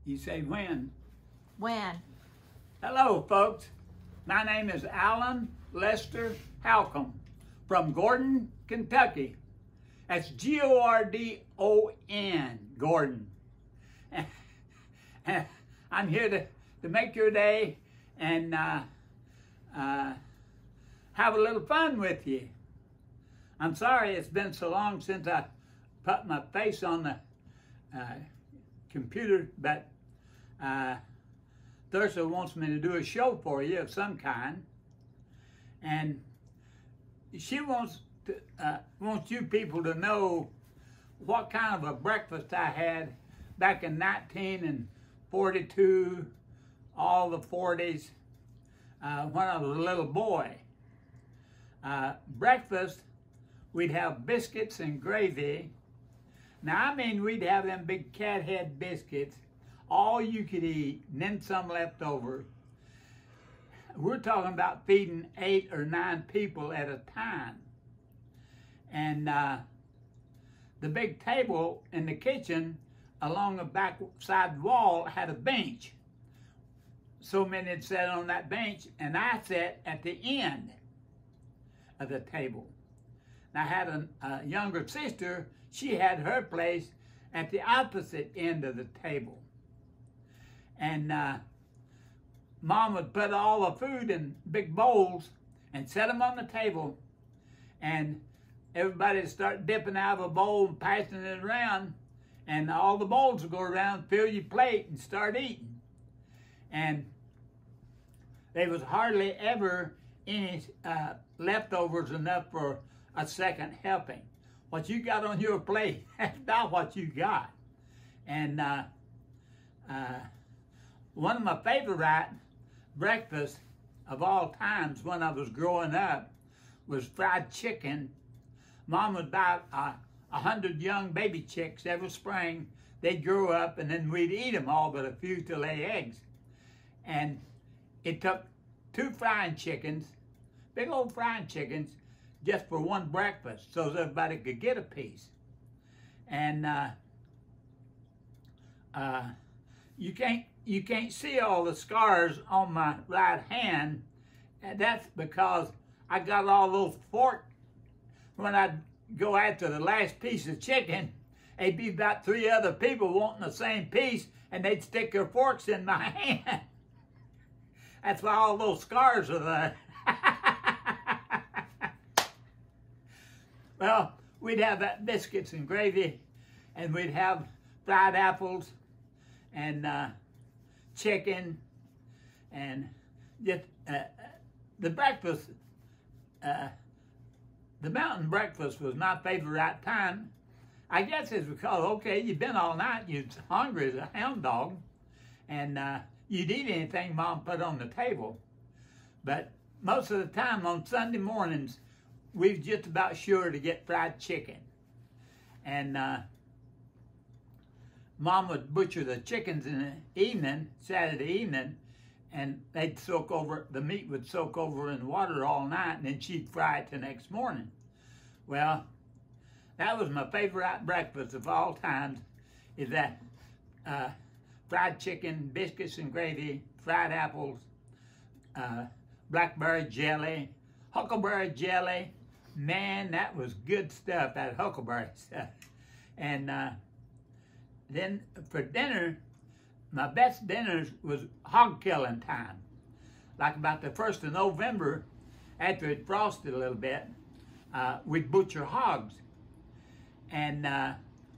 You say when? When? Hello, folks. My name is Alan Lester Halcomb from Gordon, Kentucky. That's G-O-R-D-O-N, Gordon. And I'm here to make your day and have a little fun with you. I'm sorry it's been so long since I put my face on the computer, but Thursa wants me to do a show for you of some kind, and she wants you people to know what kind of a breakfast I had back in 1942, all the 40s, when I was a little boy. Breakfast, we'd have biscuits and gravy. Now, I mean, we'd have them big cat head biscuits, all you could eat, and then some left over. We're talking about feeding 8 or 9 people at a time. And the big table in the kitchen along the back side wall had a bench. So many had sat on that bench, and I sat at the end of the table. And I had a younger sister. She had her place at the opposite end of the table. And Mom would put all the food in big bowls and set them on the table. And everybody would start dipping out of a bowl and passing it around. And all the bowls would go around, fill your plate, and start eating. And there was hardly ever any leftovers enough for a second helping. What you got on your plate, that's about what you got. And one of my favorite breakfasts of all times when I was growing up was fried chicken. Mom would buy 100 young baby chicks every spring. They'd grow up, and then we'd eat them all but a few to lay eggs. And it took 2 frying chickens, big old frying chickens, just for one breakfast, so that everybody could get a piece. And you can't see all the scars on my right hand, and that's because I got all those forks. When I'd go after the last piece of chicken, there'd be about 3 other people wanting the same piece, and they'd stick their forks in my hand. That's why all those scars are there. Well, we'd have that biscuits and gravy, and we'd have fried apples and chicken, and just the breakfast. The mountain breakfast was my favorite time. I guess it's because, okay, you've been all night, you're hungry as a hound dog, and you'd eat anything Mom put on the table. But most of the time on Sunday mornings, we was just about sure to get fried chicken. And Mom would butcher the chickens in the evening, Saturday evening, and they'd soak over, the meat would soak over in water all night, and then she'd fry it the next morning. Well, that was my favorite breakfast of all times, is that fried chicken, biscuits and gravy, fried apples, blackberry jelly, huckleberry jelly. Man, that was good stuff, that huckleberry stuff. And then for dinner, my best dinners was hog killing time. Like about the 1st of November, after it frosted a little bit, we'd butcher hogs. And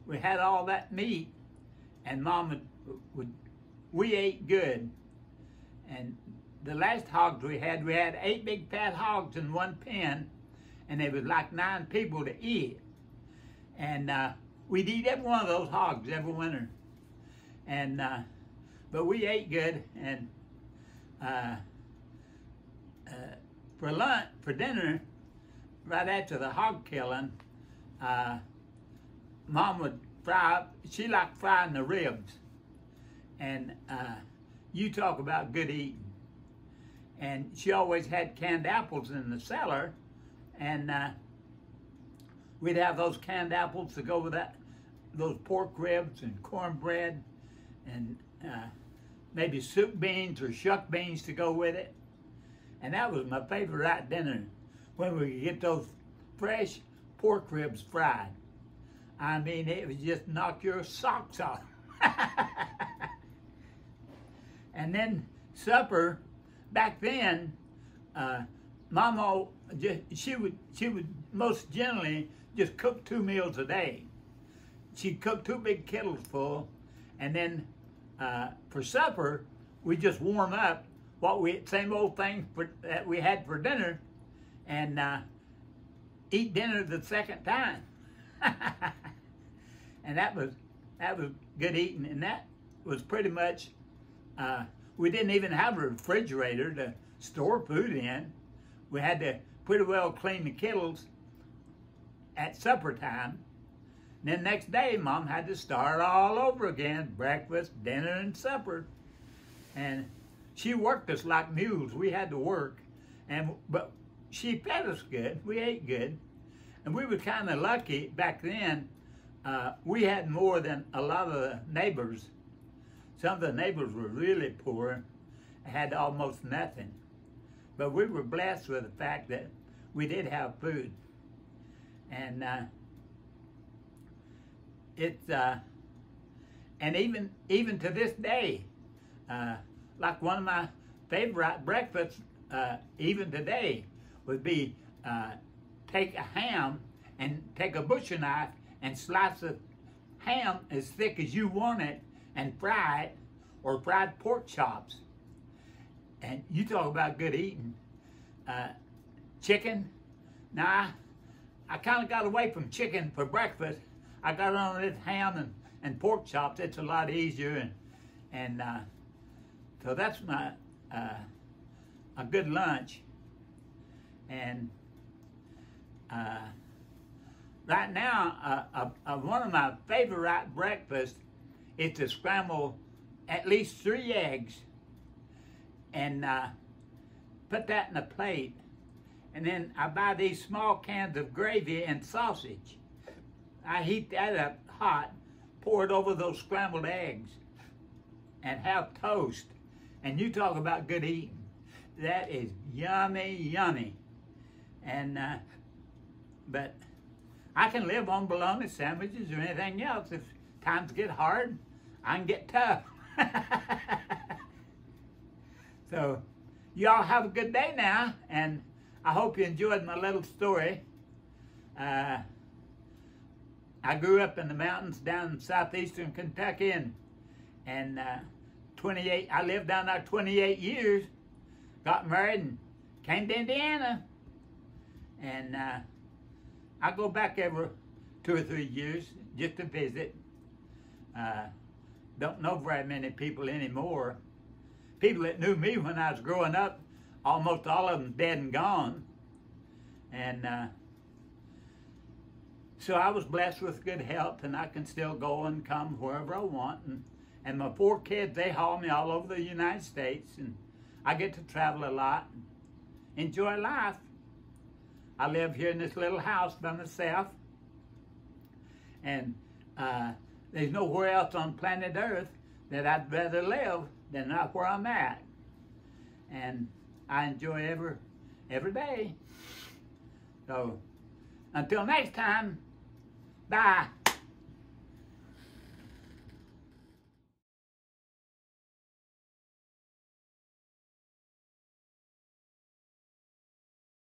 we had all that meat, and Mom we ate good. And the last hogs we had 8 big fat hogs in one pen, and there was like 9 people to eat. And we'd eat every one of those hogs every winter. And but we ate good, and for dinner, right after the hog killing, Mom would fry. She liked frying the ribs, and you talk about good eating. And she always had canned apples in the cellar, and we'd have those canned apples to go with that, those pork ribs and cornbread and maybe soup beans or shuck beans to go with it. And that was my favorite dinner, when we could get those fresh pork ribs fried. I mean, it would just knock your socks off. And then supper, back then, Mama, she would most generally just cook 2 meals a day. She'd cook 2 big kettles full, and then for supper, we just warm up same old thing that we had for dinner, and eat dinner the second time. And that was good eating, and that was pretty much. We didn't even have a refrigerator to store food in. We had to pretty well clean the kettles at supper time. And then next day, Mom had to start all over again, breakfast, dinner, and supper. And she worked us like mules. We had to work, but she fed us good. We ate good, and we were kind of lucky back then. We had more than a lot of the neighbors. Some of the neighbors were really poor, had almost nothing. But we were blessed with the fact that we did have food. And and even to this day, like one of my favorite breakfasts, even today, would be take a ham and take a butcher knife and slice the ham as thick as you want it and fry it, or fried pork chops. And you talk about good eating. Chicken. Now, I kind of got away from chicken for breakfast. I got on this ham and pork chops. It's a lot easier, and so that's my a good lunch. And right now, one of my favorite breakfasts is to scramble at least 3 eggs and put that in a plate. And then I buy these small cans of gravy and sausage. I heat that up hot, pour it over those scrambled eggs, and have toast. And you talk about good eating. That is yummy, yummy. And but I can live on bologna sandwiches or anything else. If times get hard, I can get tough. So, y'all have a good day now, and I hope you enjoyed my little story. I grew up in the mountains down in southeastern Kentucky, and I lived down there 28 years, got married and came to Indiana. And I go back every 2 or 3 years just to visit. Don't know very many people anymore. People that knew me when I was growing up, almost all of them dead and gone. And so I was blessed with good health, and I can still go and come wherever I want. And my 4 kids, they haul me all over the United States, and I get to travel a lot and enjoy life. I live here in this little house by myself, and there's nowhere else on planet Earth that I'd rather live than not where I'm at. And I enjoy every day. So until next time, bye.